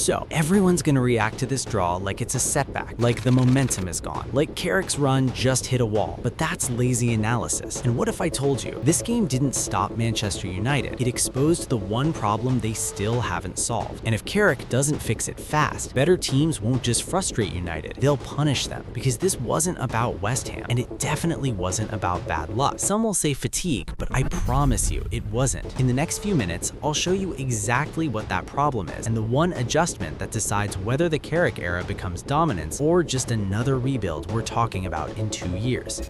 So, everyone's gonna react to this draw like it's a setback, like the momentum is gone, like Carrick's run just hit a wall. But that's lazy analysis. And what if I told you, this game didn't stop Manchester United, it exposed the one problem they still haven't solved. And if Carrick doesn't fix it fast, better teams won't just frustrate United, they'll punish them. Because this wasn't about West Ham, and it definitely wasn't about bad luck. Some will say fatigue, but I promise you, it wasn't. In the next few minutes, I'll show you exactly what that problem is, and the one adjustment that decides whether the Carrick era becomes dominance or just another rebuild we're talking about in 2 years.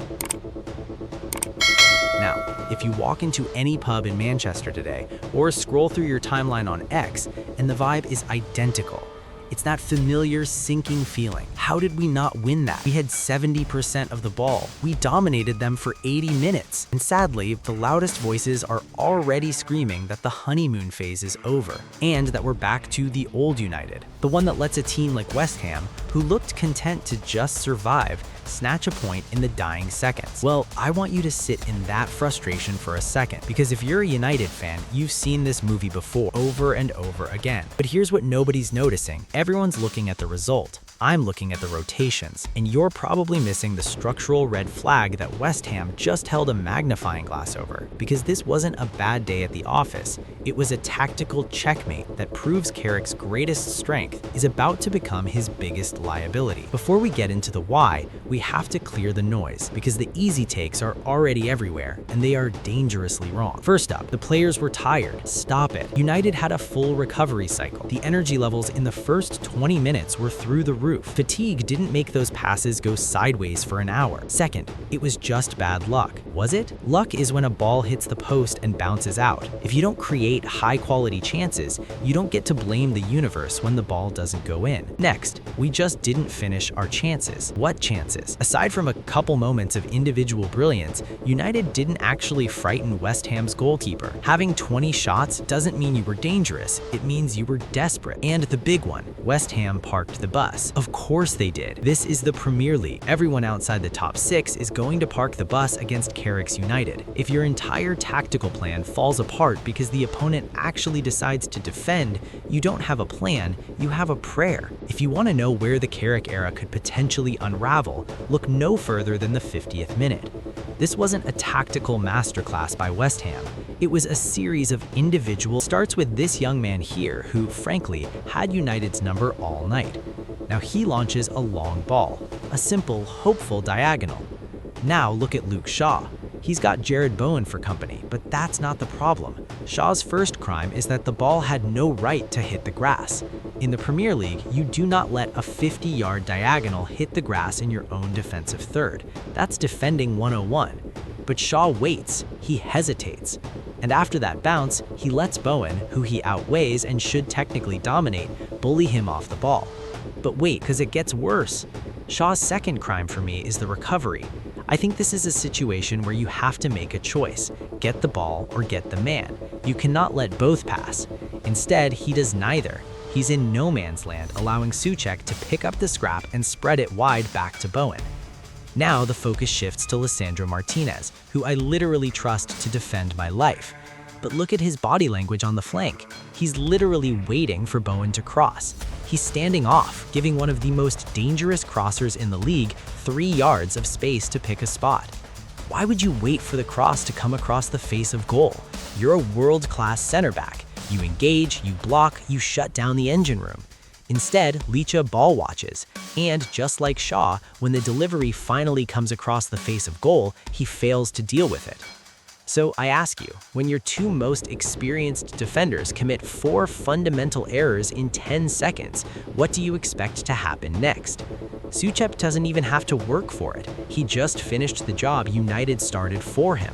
Now, if you walk into any pub in Manchester today, or scroll through your timeline on X, and the vibe is identical. It's that familiar sinking feeling. How did we not win that? We had 70% of the ball. We dominated them for 80 minutes. And sadly, the loudest voices are already screaming that the honeymoon phase is over, and that we're back to the old United. The one that lets a team like West Ham, who looked content to just survive, snatch a point in the dying seconds. Well, I want you to sit in that frustration for a second, because if you're a United fan, you've seen this movie before, over and over again. But here's what nobody's noticing. Everyone's looking at the result. I'm looking at the rotations, and you're probably missing the structural red flag that West Ham just held a magnifying glass over. Because this wasn't a bad day at the office, it was a tactical checkmate that proves Carrick's greatest strength is about to become his biggest liability. Before we get into the why, we have to clear the noise, because the easy takes are already everywhere, and they are dangerously wrong. First up, the players were tired. Stop it. United had a full recovery cycle. The energy levels in the first 20 minutes were through the roof. Fatigue didn't make those passes go sideways for an hour. Second, it was just bad luck. Was it? Luck is when a ball hits the post and bounces out. If you don't create high-quality chances, you don't get to blame the universe when the ball doesn't go in. Next, we just didn't finish our chances. What chances? Aside from a couple moments of individual brilliance, United didn't actually frighten West Ham's goalkeeper. Having 20 shots doesn't mean you were dangerous, it means you were desperate. And the big one, West Ham parked the bus. Of course they did. This is the Premier League. Everyone outside the top 6 is going to park the bus against Carrick's United. If your entire tactical plan falls apart because the opponent actually decides to defend, you don't have a plan, you have a prayer. If you want to know where the Carrick era could potentially unravel, look no further than the 50th minute. This wasn't a tactical masterclass by West Ham. It was a series of individual starts with this young man here who, frankly, had United's number all night. Now he launches a long ball, a simple, hopeful diagonal. Now look at Luke Shaw. He's got Jarrod Bowen for company, but that's not the problem. Shaw's first crime is that the ball had no right to hit the grass. In the Premier League, you do not let a 50-yard diagonal hit the grass in your own defensive third. That's defending 101. But Shaw waits, he hesitates. And after that bounce, he lets Bowen, who he outweighs and should technically dominate, bully him off the ball. But wait, because it gets worse. Shaw's second crime for me is the recovery. I think this is a situation where you have to make a choice. Get the ball or get the man. You cannot let both pass. Instead, he does neither. He's in no man's land, allowing Soucek to pick up the scrap and spread it wide back to Bowen. Now the focus shifts to Lisandro Martinez, who I literally trust to defend my life. But look at his body language on the flank. He's literally waiting for Bowen to cross. He's standing off, giving one of the most dangerous crossers in the league 3 yards of space to pick a spot. Why would you wait for the cross to come across the face of goal? You're a world-class center back. You engage, you block, you shut down the engine room. Instead, Licha ball watches, and just like Shaw, when the delivery finally comes across the face of goal, he fails to deal with it. So I ask you, when your two most experienced defenders commit 4 fundamental errors in 10 seconds, what do you expect to happen next? Soucek doesn't even have to work for it. He just finished the job United started for him.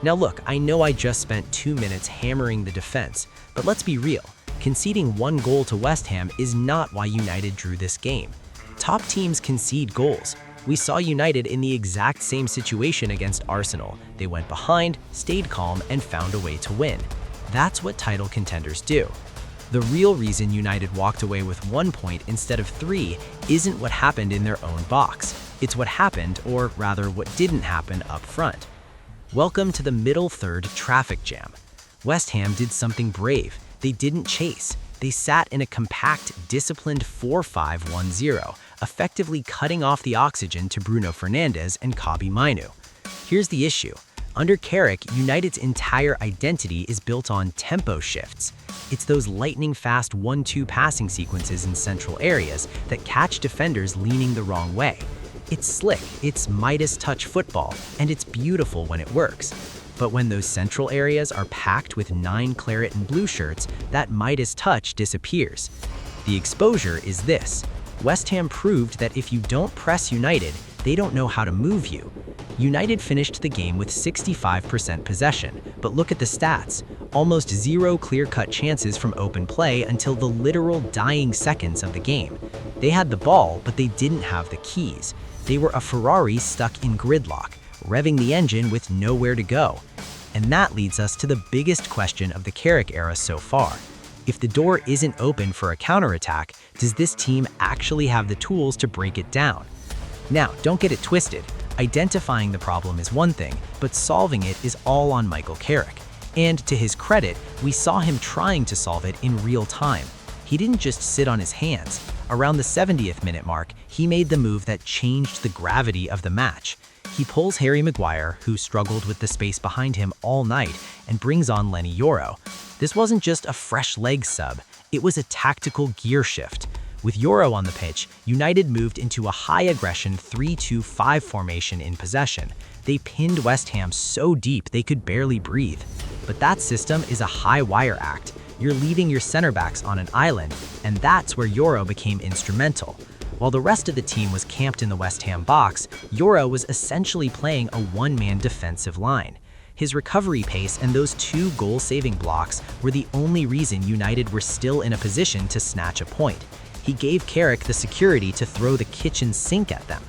Now look, I know I just spent 2 minutes hammering the defense, but let's be real. Conceding 1 goal to West Ham is not why United drew this game. Top teams concede goals. We saw United in the exact same situation against Arsenal. They went behind, stayed calm, and found a way to win. That's what title contenders do. The real reason United walked away with 1 point instead of 3 isn't what happened in their own box. It's what happened, or rather what didn't happen, up front. Welcome to the middle third traffic jam. West Ham did something brave. They didn't chase. They sat in a compact, disciplined 4-5-1-0, effectively cutting off the oxygen to Bruno Fernandes and Kobbie Mainoo. Here's the issue. Under Carrick, United's entire identity is built on tempo shifts. It's those lightning-fast 1-2 passing sequences in central areas that catch defenders leaning the wrong way. It's slick, it's Midas touch football, and it's beautiful when it works. But when those central areas are packed with 9 claret and blue shirts, that Midas touch disappears. The exposure is this. West Ham proved that if you don't press United, they don't know how to move you. United finished the game with 65% possession, but look at the stats. Almost 0 clear-cut chances from open play until the literal dying seconds of the game. They had the ball, but they didn't have the keys. They were a Ferrari stuck in gridlock, revving the engine with nowhere to go. And that leads us to the biggest question of the Carrick era so far. If the door isn't open for a counterattack, does this team actually have the tools to break it down? Now, don't get it twisted. Identifying the problem is one thing, but solving it is all on Michael Carrick. And to his credit, we saw him trying to solve it in real time. He didn't just sit on his hands. Around the 70th minute mark, he made the move that changed the gravity of the match. He pulls Harry Maguire, who struggled with the space behind him all night, and brings on Leny Yoro. This wasn't just a fresh leg sub, it was a tactical gear shift. With Yoro on the pitch, United moved into a high-aggression 3-2-5 formation in possession. They pinned West Ham so deep they could barely breathe. But that system is a high-wire act. You're leaving your center-backs on an island, and that's where Yoro became instrumental. While the rest of the team was camped in the West Ham box, Yoro was essentially playing a one-man defensive line. His recovery pace and those 2 goal-saving blocks were the only reason United were still in a position to snatch a point. He gave Carrick the security to throw the kitchen sink at them.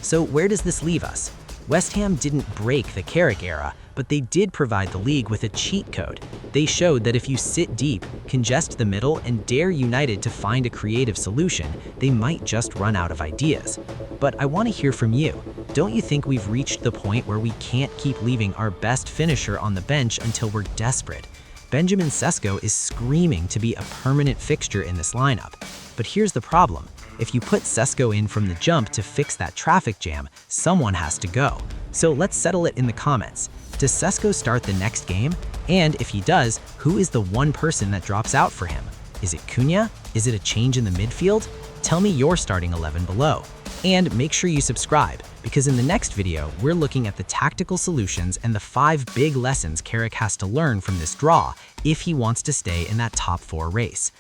So where does this leave us? West Ham didn't break the Carrick era, but they did provide the league with a cheat code. They showed that if you sit deep, congest the middle, and dare United to find a creative solution, they might just run out of ideas. But I want to hear from you. Don't you think we've reached the point where we can't keep leaving our best finisher on the bench until we're desperate? Benjamin Sesko is screaming to be a permanent fixture in this lineup. But here's the problem. If you put Sesko in from the jump to fix that traffic jam, someone has to go. So let's settle it in the comments. Does Sesko start the next game? And if he does, who is the one person that drops out for him? Is it Cunha? Is it a change in the midfield? Tell me your starting 11 below. And make sure you subscribe, because in the next video, we're looking at the tactical solutions and the 5 big lessons Carrick has to learn from this draw if he wants to stay in that top 4 race.